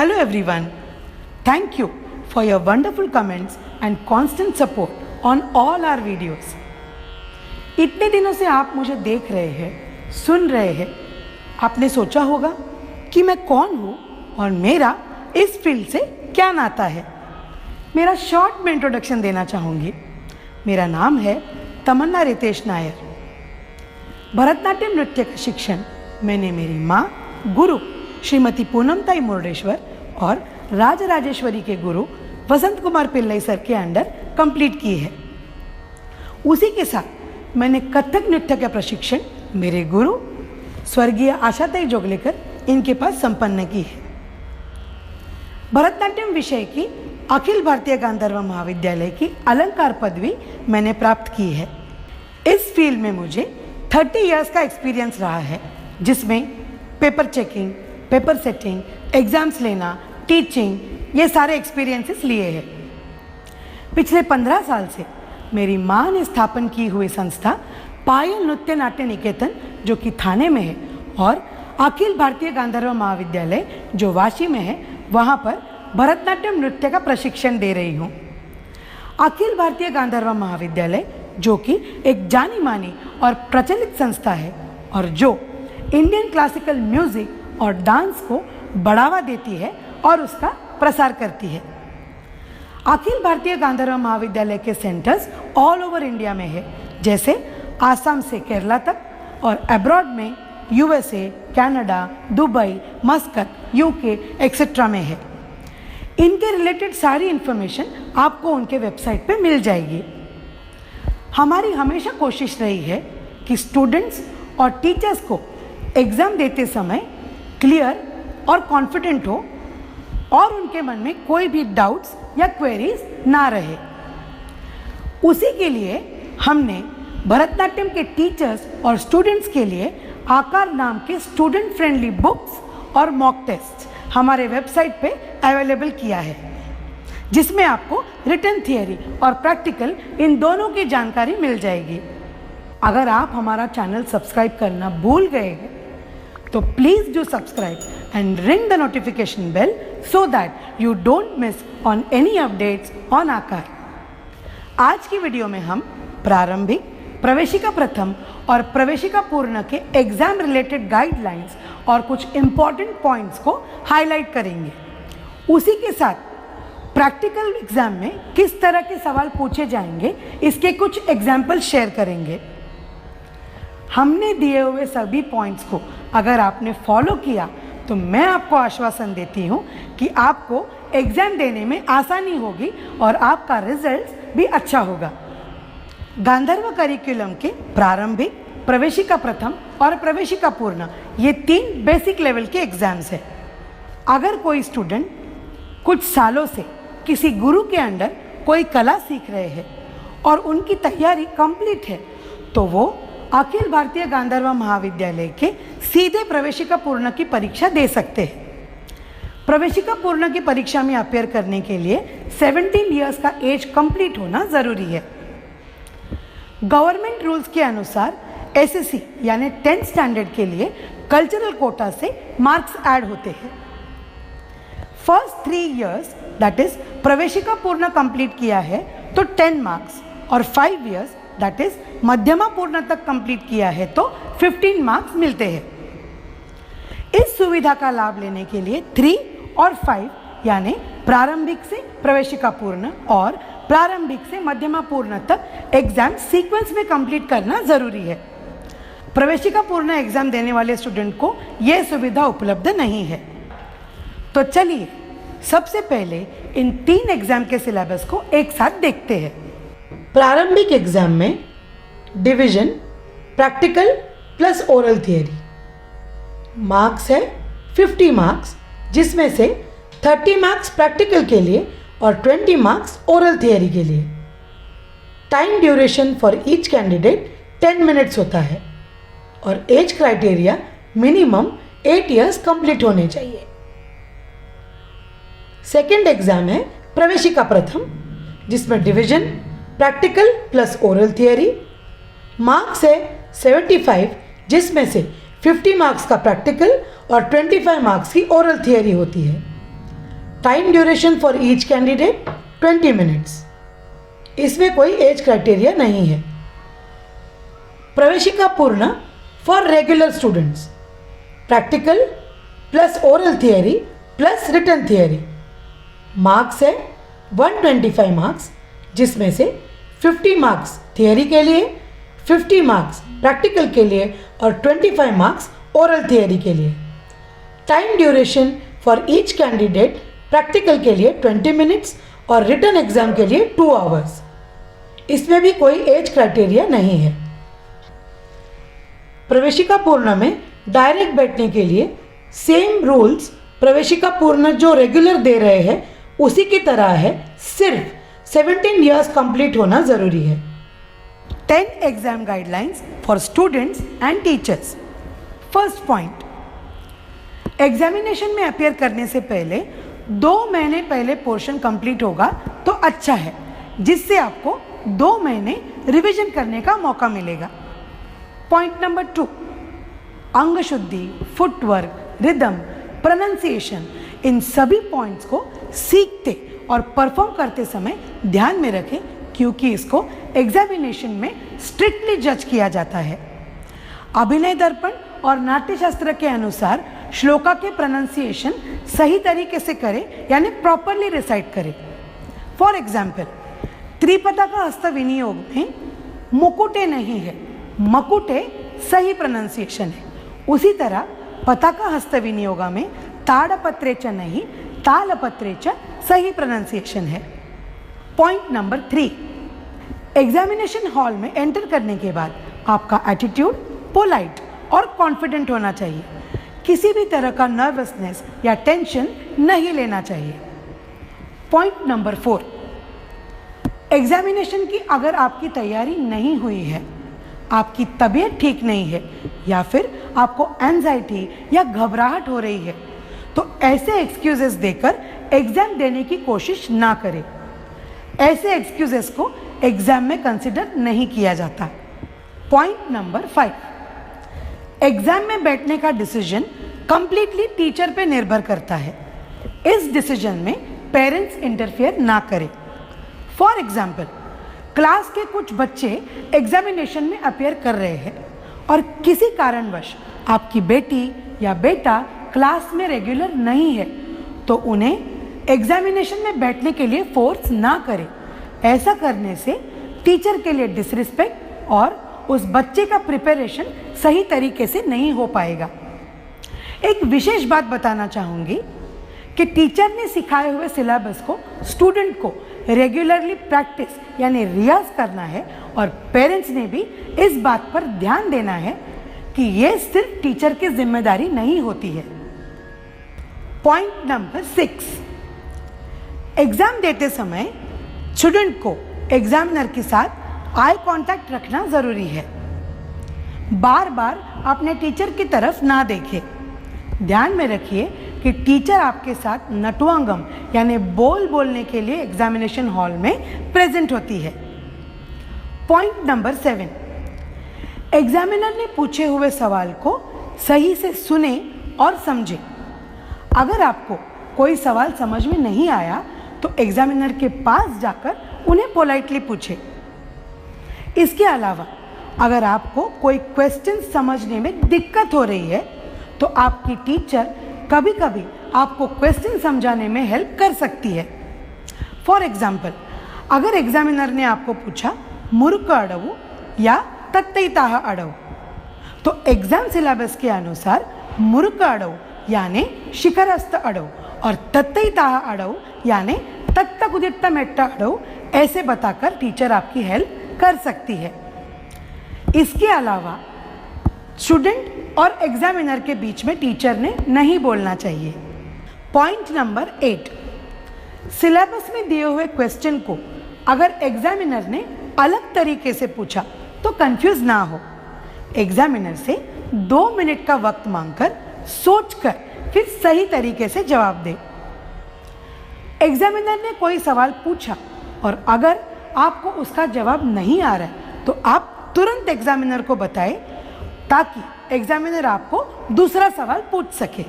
Hello everyone. Thank you for your wonderful comments and constant support on all our videos. इतने दिनों से आप मुझे देख रहे हैं, सुन रहे हैं। आपने सोचा होगा कि मैं कौन हूँ और मेरा इस फील्ड से क्या नाता है। मेरा शॉर्ट में इंट्रोडक्शन देना चाहूँगी। मेरा नाम है तमन्ना रितेश नायर। भरतनाट्यम नृत्य का शिक्षण मैंने मेरी माँ गुरु श्रीमती पूनमताई मुर्डेश्वर और राजराजेश्वरी के गुरु वसंत कुमार पिल्लई सर के अंडर कंप्लीट की है। उसी के साथ मैंने कथक नृत्य का प्रशिक्षण मेरे गुरु स्वर्गीय आशाताई जोगलेकर इनके पास संपन्न की है। भरतनाट्यम विषय की अखिल भारतीय गांधर्व महाविद्यालय की अलंकार पदवी मैंने प्राप्त की है। इस फील्ड में मुझे 30 इयर्स का एक्सपीरियंस रहा है, जिसमें paper checking, paper setting, exams लेना, टीचिंग, ये सारे एक्सपीरियंसेस लिए हैं। पिछले 15 साल से मेरी माँ ने स्थापन की हुई संस्था पायल नृत्य नाट्य निकेतन, जो कि थाने में है, और अखिल भारतीय गांधर्व महाविद्यालय जो वाशी में है, वहाँ पर भरतनाट्यम नृत्य का प्रशिक्षण दे रही हूँ। अखिल भारतीय गांधर्व महाविद्यालय जो कि एक जानी मानी और प्रचलित संस्था है और जो इंडियन क्लासिकल म्यूज़िक और डांस को बढ़ावा देती है और उसका प्रसार करती है। अखिल भारतीय गांधर्व महाविद्यालय के सेंटर्स ऑल ओवर इंडिया में है, जैसे आसाम से केरला तक, और अब्रॉड में USA, Canada, Dubai, मस्कत, UK etcetera में है। इनके रिलेटेड सारी इन्फॉर्मेशन आपको उनके वेबसाइट पे मिल जाएगी। हमारी हमेशा कोशिश रही है कि स्टूडेंट्स और टीचर्स को एग्ज़ाम देते समय क्लियर और कॉन्फिडेंट हो और उनके मन में कोई भी डाउट्स या क्वेरीज ना रहे। उसी के लिए हमने भरतनाट्यम के टीचर्स और स्टूडेंट्स के लिए आकार नाम के स्टूडेंट फ्रेंडली बुक्स और मॉक टेस्ट हमारे वेबसाइट पे अवेलेबल किया है, जिसमें आपको रिटन थियरी और प्रैक्टिकल इन दोनों की जानकारी मिल जाएगी। अगर आप हमारा चैनल सब्सक्राइब करना भूल गए हैं तो please do subscribe and ring the notification bell so that you don't miss on any updates on Aakar. आज की वीडियो में हम प्रारंभिक, प्रवेशिका प्रथम और प्रवेशिका पूर्ण के एग्जाम रिलेटेड गाइडलाइंस और कुछ इम्पॉर्टेंट पॉइंट्स को हाईलाइट करेंगे। उसी के साथ प्रैक्टिकल एग्जाम में किस तरह के सवाल पूछे जाएंगे, इसके कुछ एग्जाम्पल शेयर करेंगे। हमने दिए हुए सभी पॉइंट्स को अगर आपने फॉलो किया तो मैं आपको आश्वासन देती हूँ कि आपको एग्ज़ाम देने में आसानी होगी और आपका रिजल्ट भी अच्छा होगा। गांधर्व करिकुलम के प्रारंभिक, प्रवेशिका प्रथम और प्रवेशिका पूर्ण, ये 3 बेसिक लेवल के एग्ज़ाम्स हैं। अगर कोई स्टूडेंट कुछ सालों से किसी गुरु के अंडर कोई कला सीख रहे हैं और उनकी तैयारी कंप्लीट है, तो वो अखिल भारतीय गांधर्व महाविद्यालय के सीधे प्रवेशिका पूर्ण की परीक्षा दे सकते हैं। प्रवेशिका पूर्ण की परीक्षा में अपेयर करने के लिए 17 इयर्स का एज कंप्लीट होना ज़रूरी है। गवर्नमेंट रूल्स के अनुसार एसएससी यानी 10th स्टैंडर्ड के लिए कल्चरल कोटा से मार्क्स ऐड होते हैं। फर्स्ट 3 इयर्स दैट इज प्रवेशिका पूर्ण कंप्लीट किया है तो 10 मार्क्स, और 5 इयर्स दैट इज मध्यमा पूर्ण तक कंप्लीट किया है तो 15 मार्क्स मिलते हैं। इस सुविधा का लाभ लेने के लिए 3 और 5 यानी प्रारंभिक से प्रवेशिका पूर्ण और प्रारंभिक से मध्यमा पूर्ण तक एग्जाम सीक्वेंस में कंप्लीट करना ज़रूरी है। प्रवेशिका पूर्ण एग्जाम देने वाले स्टूडेंट को यह सुविधा उपलब्ध नहीं है। तो चलिए सबसे पहले इन 3 एग्जाम के सिलेबस को एक साथ देखते हैं। प्रारंभिक एग्जाम में division, practical plus oral theory, marks है 50 मार्क्स, जिसमें से 30 मार्क्स प्रैक्टिकल के लिए और 20 मार्क्स ओरल थियरी के लिए। Time duration for each candidate 10 minutes होता है और age criteria minimum 8 years complete होने चाहिए। सेकेंड एग्जाम है प्रवेशिका प्रथम, जिसमें division, practical plus oral theory, marks है 75, जिसमें से 50 मार्क्स का प्रैक्टिकल और 25 मार्क्स की ओरल थियरी होती है। Time duration for each candidate 20 minutes. इसमें कोई एज क्राइटेरिया नहीं है। प्रवेशिका पूर्ण for regular students, practical plus oral theory plus written theory. Marks है 125 मार्क्स, जिसमें से 50 मार्क्स थियरी के लिए, 50 मार्क्स प्रैक्टिकल के लिए और 25 मार्क्स ओरल थियरी के लिए। Time duration for each candidate, practical के लिए 20 मिनट्स और रिटन एग्जाम के लिए 2 आवर्स। इसमें भी कोई एज क्राइटेरिया नहीं है। प्रवेशिका पूर्ण में डायरेक्ट बैठने के लिए सेम रूल्स प्रवेशिका पूर्ण जो रेगुलर दे रहे हैं उसी की तरह है, सिर्फ 17 ईयर्स कंप्लीट होना ज़रूरी है। 10 exam guidelines for students and teachers. First point, examination में अपियर करने से पहले 2 महीने पहले पोर्शन कंप्लीट होगा तो अच्छा है, जिससे आपको 2 महीने रिवीजन करने का मौका मिलेगा। पॉइंट नंबर 2, अंग शुद्धि, फुटवर्क, रिदम, प्रोनाउंसिएशन, इन सभी पॉइंट्स को सीखते और परफॉर्म करते समय ध्यान में रखें, क्योंकि इसको एग्जामिनेशन में स्ट्रिक्टली जज किया जाता है। अभिनय दर्पण और नाट्यशास्त्र के अनुसार श्लोका के प्रोनाउंसिएशन सही तरीके से करें, यानी प्रॉपरली रिसाइट करें। फॉर एग्जाम्पल, त्रिपदा का हस्त विनियोग में मुकुटे नहीं है, मकुटे सही प्रोनाउंसिएशन है। उसी तरह पताका हस्त विनियोगा में ताड़पत्रे च नहीं, तालपत्रे च सही प्रोनाउंसिएशन है। पॉइंट नंबर 3, एग्जामिनेशन हॉल में एंटर करने के बाद आपका एटीट्यूड पोलाइट और कॉन्फिडेंट होना चाहिए। किसी भी तरह का नर्वसनेस या टेंशन नहीं लेना चाहिए। पॉइंट नंबर 4, एग्जामिनेशन की अगर आपकी तैयारी नहीं हुई है, आपकी तबीयत ठीक नहीं है या फिर आपको एंजाइटी या घबराहट हो रही है, तो ऐसे एक्सक्यूजेस देकर एग्जाम देने की कोशिश ना करें। ऐसे एक्सक्यूजेस को एग्जाम में कंसिडर नहीं किया जाता। पॉइंट नंबर 5, एग्जाम में बैठने का डिसीजन कंप्लीटली टीचर पे निर्भर करता है। इस डिसीजन में पेरेंट्स इंटरफेयर ना करें। फॉर एग्जाम्पल, क्लास के कुछ बच्चे एग्जामिनेशन में अपियर कर रहे हैं और किसी कारणवश आपकी बेटी या बेटा क्लास में रेगुलर नहीं है, तो उन्हें एग्जामिनेशन में बैठने के लिए फोर्स ना करें। ऐसा करने से टीचर के लिए डिसरिस्पेक्ट और उस बच्चे का प्रिपरेशन सही तरीके से नहीं हो पाएगा। एक विशेष बात बताना चाहूँगी कि टीचर ने सिखाए हुए सिलेबस को स्टूडेंट को रेगुलरली प्रैक्टिस यानी रियाज करना है, और पेरेंट्स ने भी इस बात पर ध्यान देना है कि ये सिर्फ टीचर की जिम्मेदारी नहीं होती है। पॉइंट नंबर 6, एग्जाम देते समय स्टूडेंट को एग्जामिनर के साथ आई कांटेक्ट रखना ज़रूरी है। बार बार अपने टीचर की तरफ ना देखें। ध्यान में रखिए कि टीचर आपके साथ नटवांगम यानी बोलने के लिए एग्जामिनेशन हॉल में प्रेजेंट होती है। पॉइंट नंबर 7, एग्जामिनर ने पूछे हुए सवाल को सही से सुने और समझे। अगर आपको कोई सवाल समझ में नहीं आया तो एग्जामिनर के पास जाकर उन्हें पोलाइटली पूछे। इसके अलावा अगर आपको कोई क्वेश्चन समझने में दिक्कत हो रही है तो आपकी टीचर कभी कभी आपको क्वेश्चन समझाने में हेल्प कर सकती है। फॉर एग्जाम्पल, अगर एग्जामिनर ने आपको पूछा मुरुक अडवु या तत्तैताह अडवु, तो एग्जाम सिलेबस के अनुसार मुरुक अडवु यानी शिखरस्थ अडवु और तत्तैताह अडवु यानी तत्तकुदित्त मेट्ट अडवु ऐसे बताकर टीचर आपकी हेल्प कर सकती है। इसके अलावा स्टूडेंट और एग्जामिनर के बीच में टीचर ने नहीं बोलना चाहिए। पॉइंट नंबर 8, सिलेबस में दिए हुए क्वेश्चन को अगर एग्जामिनर ने अलग तरीके से पूछा तो कंफ्यूज ना हो। एग्जामिनर से 2 मिनट का वक्त मांगकर सोचकर फिर सही तरीके से जवाब दे। एग्जामिनर ने कोई सवाल पूछा और अगर आपको उसका जवाब नहीं आ रहा है तो आप तुरंत एग्जामिनर को बताएं ताकि एग्जामिनर आपको दूसरा सवाल पूछ सके।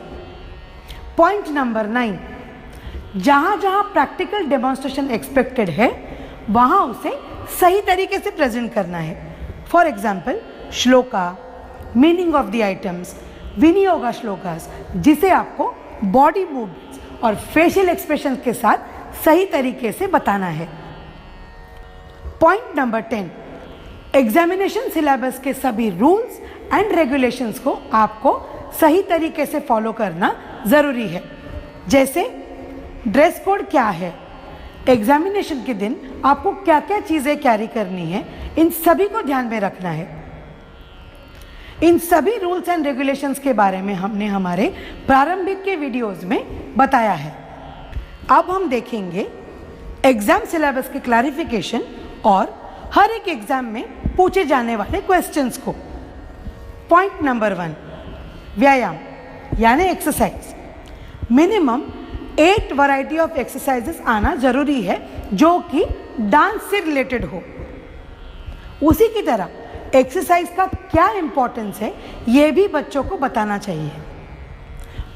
पॉइंट नंबर 9, जहाँ जहाँ प्रैक्टिकल डेमोन्स्ट्रेशन एक्सपेक्टेड है वहाँ उसे सही तरीके से प्रेजेंट करना है। For example shloka, meaning of the items, viniyoga shlokas, जिसे आपको बॉडी मूवमेंट्स और फेशियल एक्सप्रेशन के साथ सही तरीके से बताना है। पॉइंट नंबर 10, एग्जामिनेशन सिलेबस के सभी रूल्स एंड रेगुलेशंस को आपको सही तरीके से फॉलो करना ज़रूरी है। जैसे ड्रेस कोड क्या है, एग्जामिनेशन के दिन आपको क्या क्या चीज़ें कैरी करनी है, इन सभी को ध्यान में रखना है। इन सभी रूल्स एंड रेगुलेशंस के बारे में हमने हमारे प्रारंभिक के वीडियोस में बताया है। अब हम देखेंगे एग्जाम सिलेबस के क्लैरिफिकेशन और हर एक एग्जाम में पूछे जाने वाले क्वेश्चंस को। पॉइंट नंबर 1, व्यायाम यानी exercise. Minimum 8 variety of exercises आना जरूरी है जो कि डांस से रिलेटेड हो। उसी की तरह एक्सरसाइज का क्या इंपॉर्टेंस है ये भी बच्चों को बताना चाहिए।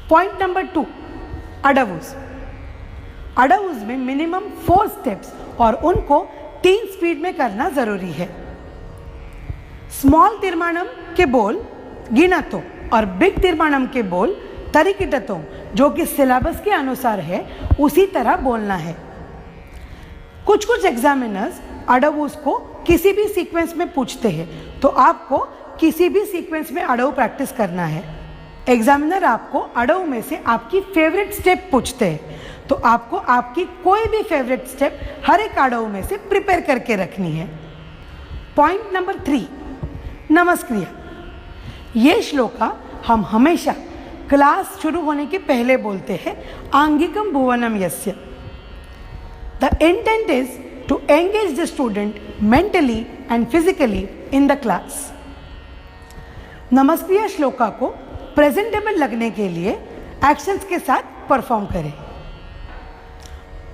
Point number 2, अडवुज। अडवुज में मिनिमम 4 स्टेप्स और उनको 3 स्पीड में करना जरूरी है। स्मॉल तिरमाणम के बोल गिनतो और बिग तिरमाणम के बोल तरिकिटतो, जो कि सिलेबस के अनुसार है उसी तरह बोलना है। कुछ एग्जामिनर्स अडवुज को किसी भी सीक्वेंस में पूछते हैं, तो आपको किसी भी सीक्वेंस में अडव प्रैक्टिस करना है। एग्जामिनर आपको अडव में से आपकी फेवरेट स्टेप पूछते हैं, तो आपको आपकी कोई भी फेवरेट स्टेप हर एक अडव में से प्रिपेयर करके रखनी है। Point number 3, नमस्क्रिया। ये श्लोका हम हमेशा क्लास शुरू होने के पहले बोलते हैं, आंगिकम भुवनम यस्य। The intent is to engage the student mentally and physically in the class. Namaskriya shloka को प्रेजेंटेबल लगने के लिए एक्शंस के साथ परफॉर्म करें।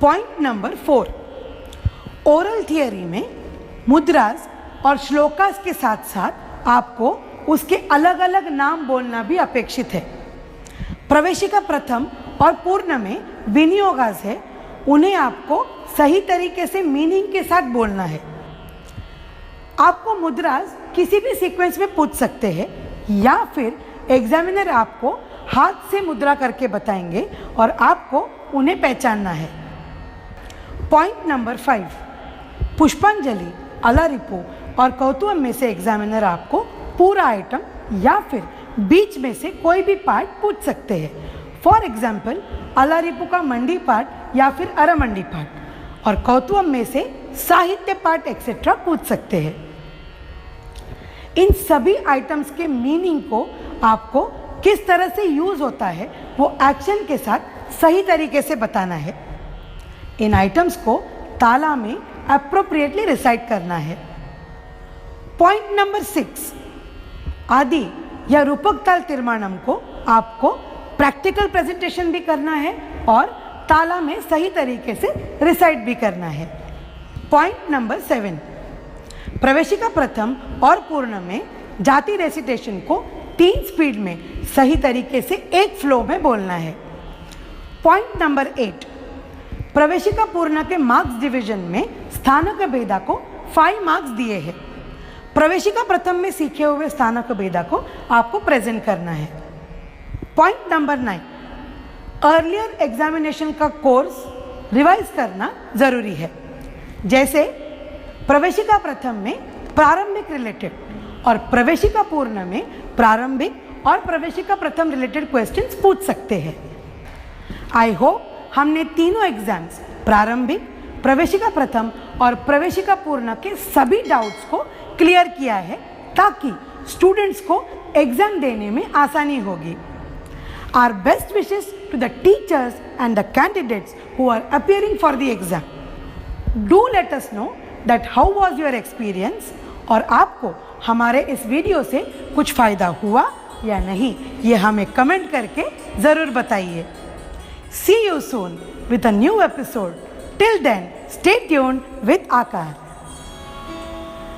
पॉइंट नंबर 4, ओरल थियरी में मुद्रास और श्लोकास के साथ साथ आपको उसके अलग अलग नाम बोलना भी अपेक्षित है। प्रवेशिका प्रथम और पूर्ण में विनियोगास है, उन्हें आपको सही तरीके से मीनिंग के साथ बोलना है। आपको मुद्रास किसी भी सीक्वेंस में पूछ सकते हैं या फिर एग्जामिनर आपको हाथ से मुद्रा करके बताएंगे और आपको उन्हें पहचानना है। पॉइंट नंबर 5, पुष्पांजलि, अलारिपू और कौतुहम में से एग्जामिनर आपको पूरा आइटम या फिर बीच में से कोई भी पार्ट पूछ सकते हैं। फॉर एग्जाम्पल अलारिपू का मंडी पार्ट या फिर अरमंडी पार्ट, और कौतुहम में से साहित्य पार्ट एक्सेट्रा पूछ सकते हैं। इन सभी आइटम्स के मीनिंग को आपको किस तरह से यूज होता है वो एक्शन के साथ सही तरीके से बताना है। इन आइटम्स को ताला में अप्रोप्रिएटली रिसाइट करना है। पॉइंट नंबर 6, आदि या रूपक ताल तिरमाणम को आपको प्रैक्टिकल प्रेजेंटेशन भी करना है और ताला में सही तरीके से रिसाइट भी करना है। पॉइंट नंबर 7, प्रवेशिका प्रथम और पूर्ण में जाति रेसिटेशन को 3 स्पीड में सही तरीके से एक फ्लो में बोलना है। पॉइंट नंबर 8, प्रवेशिका पूर्ण के मार्क्स डिवीजन में स्थानक भेदा को 5 मार्क्स दिए हैं। प्रवेशिका प्रथम में सीखे हुए स्थानक भेदा को आपको प्रेजेंट करना है। पॉइंट नंबर 9, अर्लियर एग्जामिनेशन का कोर्स रिवाइज करना जरूरी है। जैसे प्रवेशिका प्रथम में प्रारंभिक रिलेटेड और प्रवेशिका पूर्ण में प्रारंभिक और प्रवेशिका प्रथम रिलेटेड क्वेश्चंस पूछ सकते हैं। आई होप हमने तीनों एग्जाम्स प्रारंभिक, प्रवेशिका प्रथम और प्रवेशिका पूर्ण के सभी डाउट्स को क्लियर किया है ताकि स्टूडेंट्स को एग्जाम देने में आसानी होगी। Our best wishes to the teachers and the candidates who are appearing for the exam. Do let us know that how was your experience और आपको हमारे इस वीडियो से कुछ फ़ायदा हुआ या नहीं, ये हमें कमेंट करके ज़रूर बताइए। See you soon with a new episode. Till then, stay tuned with Aakaar.